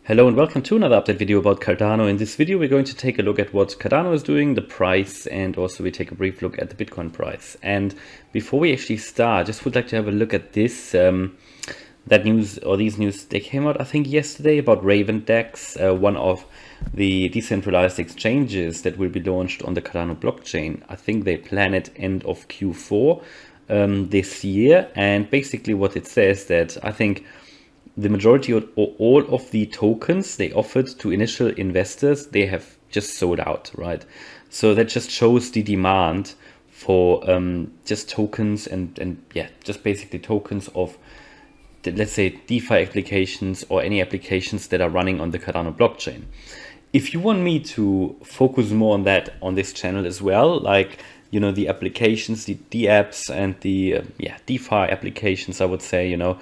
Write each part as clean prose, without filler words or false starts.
Hello and welcome to another update video about Cardano. In this video, we're going to take a look at what Cardano is doing, the price, and also we take a brief look at the Bitcoin price. And before we actually start, I just would like to have a look at this, that news or these news. They came out, I think, yesterday about Raven DEX, one of the decentralized exchanges that will be launched on the Cardano blockchain. I think they plan it end of Q4 this year. And basically what it says that I think the majority of all of the tokens they offered to initial investors, they have just sold out, right? So that just shows the demand for just tokens and yeah, just basically tokens of, let's say, DeFi applications or any applications that are running on the Cardano blockchain. If you want me to focus more on that on this channel as well, like, you know, the applications, the apps and the DeFi applications, I would say, you know,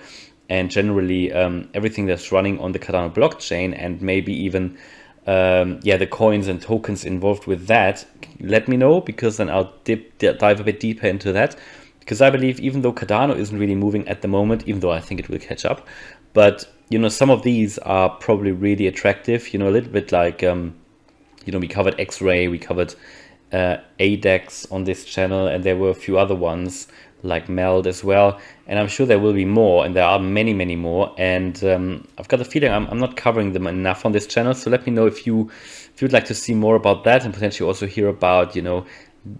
and generally everything that's running on the Cardano blockchain, and maybe even the coins and tokens involved with that, let me know, because then I'll dive a bit deeper into that. Because I believe, even though Cardano isn't really moving at the moment, even though I think it will catch up, but you know, some of these are probably really attractive, you know, a little bit like you know, we covered X-Ray, we covered ADEX on this channel, and there were a few other ones like Meld as well, and I'm sure there will be more, and there are many more, and I've got a feeling I'm not covering them enough on this channel. So let me know if you'd like to see more about that, and potentially also hear about, you know,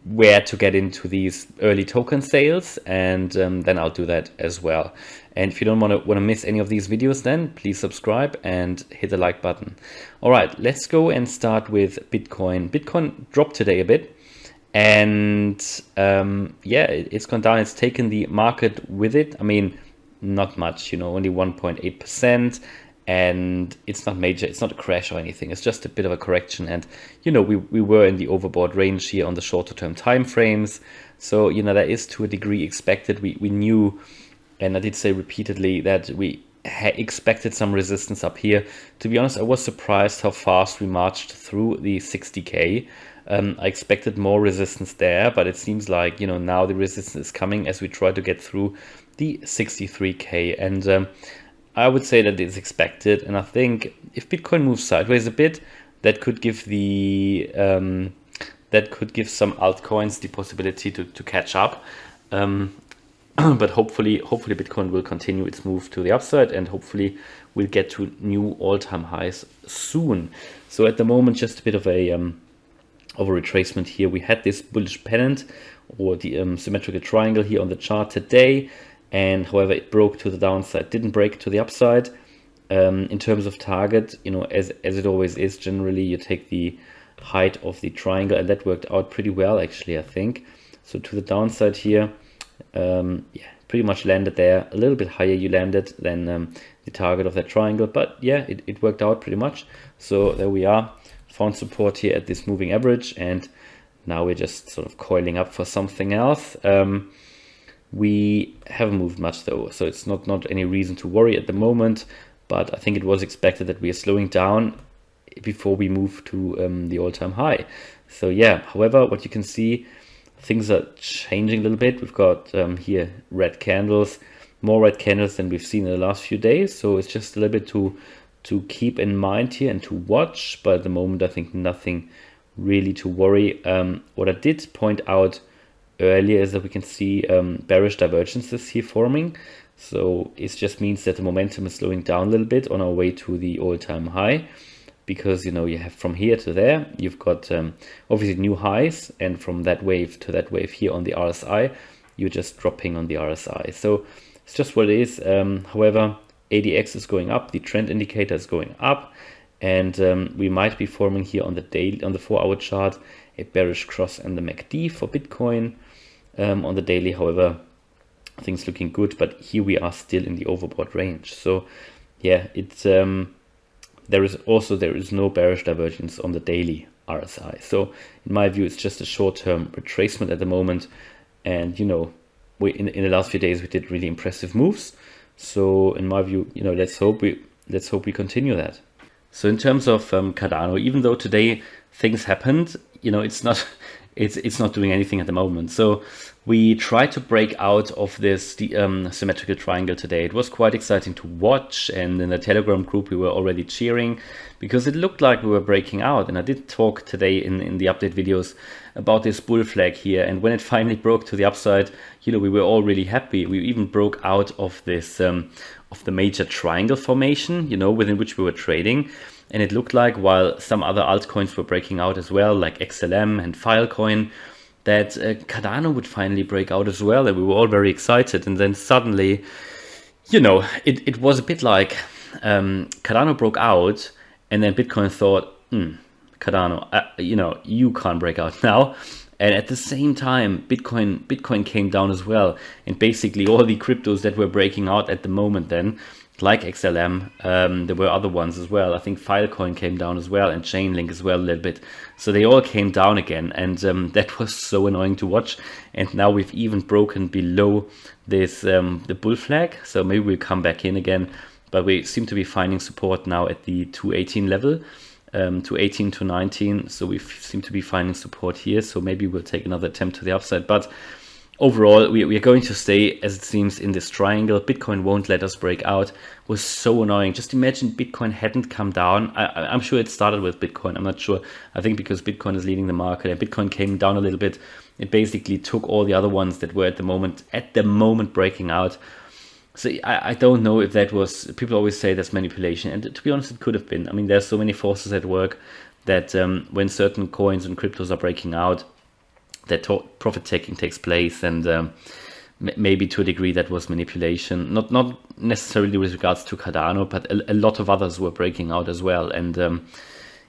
where to get into these early token sales, and then I'll do that as well. And if you don't want to miss any of these videos, then please subscribe and hit the like button. All right, let's go and start with Bitcoin. Bitcoin dropped today a bit, and it's gone down. It's taken the market with it. I mean, not much, you know, only 1.8%, and it's not major, it's not a crash or anything, it's just a bit of a correction. And you know, we were in the overbought range here on the shorter term time frames, so you know, that is to a degree expected. We knew, and I did say repeatedly, that we expected some resistance up here. To be honest, I was surprised how fast we marched through the 60k. I expected more resistance there, but it seems like, you know, now the resistance is coming as we try to get through the 63k, and I would say that it's expected. And I think if Bitcoin moves sideways a bit, that could give the that could give some altcoins the possibility to catch up. But hopefully Bitcoin will continue its move to the upside, and hopefully we'll get to new all-time highs soon. So at the moment, just a bit of a retracement here. We had this bullish pennant, or the symmetrical triangle here on the chart today, and however it broke to the downside, didn't break to the upside. In terms of target, you know, as it always is, generally you take the height of the triangle, and that worked out pretty well, actually, I think. So to the downside here, pretty much landed there. A little bit higher you landed than the target of that triangle, but yeah, it worked out pretty much. So there we are, found support here at this moving average, and now we're just sort of coiling up for something else. We haven't moved much though, so it's not any reason to worry at the moment, but I think it was expected that we are slowing down before we move to the all-time high. So yeah, however, what you can see, things are changing a little bit. We've got here red candles, more red candles than we've seen in the last few days, so it's just a little bit to keep in mind here and to watch, but at the moment I think nothing really to worry. What I did point out earlier is that we can see bearish divergences here forming, so it just means that the momentum is slowing down a little bit on our way to the all-time high, because you know, you have from here to there, you've got obviously new highs, and from that wave to that wave here on the RSI, you're just dropping on the RSI. So it's just what it is. However, ADX is going up, the trend indicator is going up, and we might be forming here on the daily, on the 4-hour chart, a bearish cross and the MACD for Bitcoin. On the daily, however, things looking good, but here we are still in the overbought range. So yeah, it's there is no bearish divergence on the daily RSI. So in my view, it's just a short-term retracement at the moment, and you know, in the last few days we did really impressive moves. So in my view, you know, let's hope we continue that. So in terms of Cardano, even though today things happened, you know, it's not it's not doing anything at the moment. So we tried to break out of this symmetrical triangle today. It was quite exciting to watch, and in the Telegram group we were already cheering because it looked like we were breaking out. And I did talk today in the update videos about this bull flag here, and when it finally broke to the upside, you know, we were all really happy. We even broke out of this of the major triangle formation, you know, within which we were trading. And it looked like, while some other altcoins were breaking out as well, like XLM and Filecoin, that Cardano would finally break out as well, and we were all very excited. And then suddenly, you know, it was a bit like Cardano broke out, and then Bitcoin thought, Cardano, you know, you can't break out now. And at the same time, Bitcoin came down as well. And basically all the cryptos that were breaking out at the moment then, like XLM, there were other ones as well. I think Filecoin came down as well, and Chainlink as well a little bit. So they all came down again, and that was so annoying to watch. And now we've even broken below this the bull flag. So maybe we'll come back in again, but we seem to be finding support now at the 218 level. 218 to 19, so we seem to be finding support here. So maybe we'll take another attempt to the upside, but overall we are going to stay, as it seems, in this triangle. Bitcoin won't let us break out. It was so annoying. Just imagine Bitcoin hadn't come down. I'm sure it started with Bitcoin, I'm not sure. I think because Bitcoin is leading the market and Bitcoin came down a little bit, it basically took all the other ones that were at the moment breaking out. So I don't know if that was, people always say that's manipulation, and to be honest, it could have been. I mean, there's so many forces at work that when certain coins and cryptos are breaking out, that profit taking takes place, and maybe to a degree that was manipulation. Not necessarily with regards to Cardano, but a lot of others were breaking out as well. And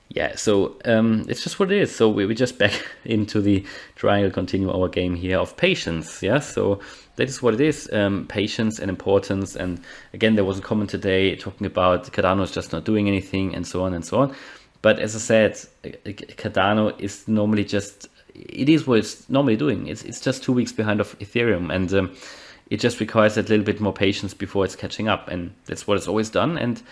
yeah, so it's just what it is. So we just back into the triangle, continue our game here of patience. Yeah, so that is what it is, patience and importance. And again, there was a comment today talking about Cardano is just not doing anything, and so on and so on. But as I said, Cardano is normally just, it is what it's normally doing. It's just 2 weeks behind of Ethereum, and it just requires a little bit more patience before it's catching up. And that's what it's always done. And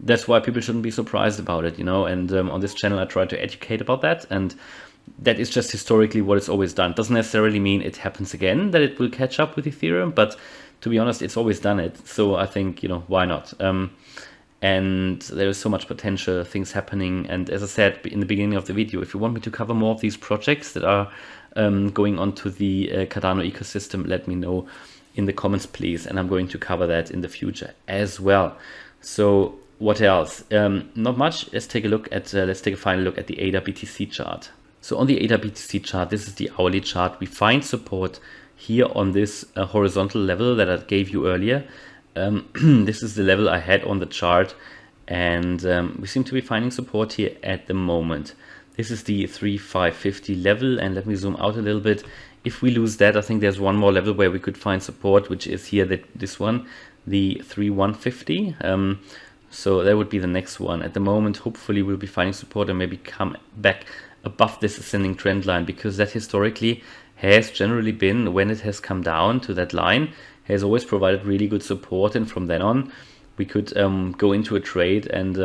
that's why people shouldn't be surprised about it, you know. And on this channel, I try to educate about that. And that is just historically what it's always done. Doesn't necessarily mean it happens again, that it will catch up with Ethereum. But to be honest, it's always done it. So I think, you know, why not? And there is so much potential, things happening. And as I said in the beginning of the video, if you want me to cover more of these projects that are going onto the Cardano ecosystem, let me know in the comments, please. And I'm going to cover that in the future as well. So what else? Not much. Let's take a look at, let's take a final look at the ADA BTC chart. So on the ADA BTC chart, this is the hourly chart. We find support here on this horizontal level that I gave you earlier. This is the level I had on the chart, and we seem to be finding support here at the moment. This is the 3,550 level, and let me zoom out a little bit. If we lose that, I think there's one more level where we could find support, which is here, this one, the 3,150. So that would be the next one. At the moment, hopefully we'll be finding support and maybe come back above this ascending trend line, because that historically has generally been, when it has come down to that line, has always provided really good support. And from then on, we could go into a trade, and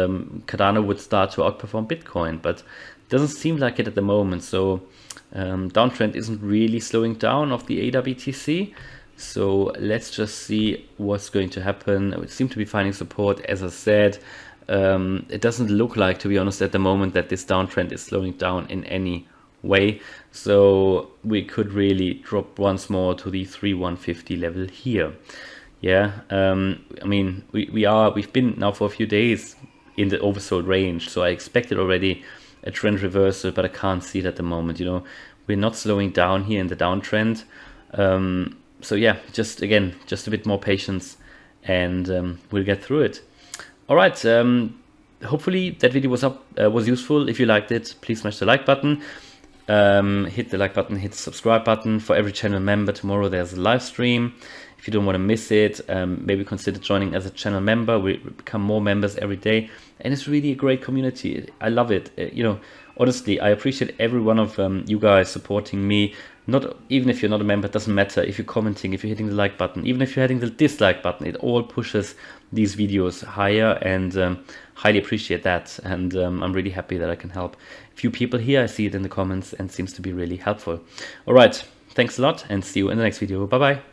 Cardano would start to outperform Bitcoin, but it doesn't seem like it at the moment. So downtrend isn't really slowing down of the ADA BTC. So let's just see what's going to happen. We seem to be finding support, as I said. It doesn't look like, to be honest, at the moment that this downtrend is slowing down in any way. So we could really drop once more to the 3,150 level here. Yeah, I mean, we've been now for a few days in the oversold range. So I expected already a trend reversal, but I can't see it at the moment. You know, we're not slowing down here in the downtrend. So yeah, just again, just a bit more patience, and we'll get through it. All right. Hopefully that video was useful. If you liked it, please smash the like button. Hit the like button, hit the subscribe button. For every channel member, tomorrow there's a live stream. If you don't want to miss it, maybe consider joining as a channel member. We become more members every day, and it's really a great community. I love it. You know, honestly, I appreciate every one of you guys supporting me, not even if you're not a member, it doesn't matter. If you're commenting, if you're hitting the like button, even if you're hitting the dislike button, it all pushes these videos higher, and highly appreciate that. And I'm really happy that I can help a few people here. I see it in the comments and seems to be really helpful. All right, thanks a lot, and see you in the next video. Bye bye.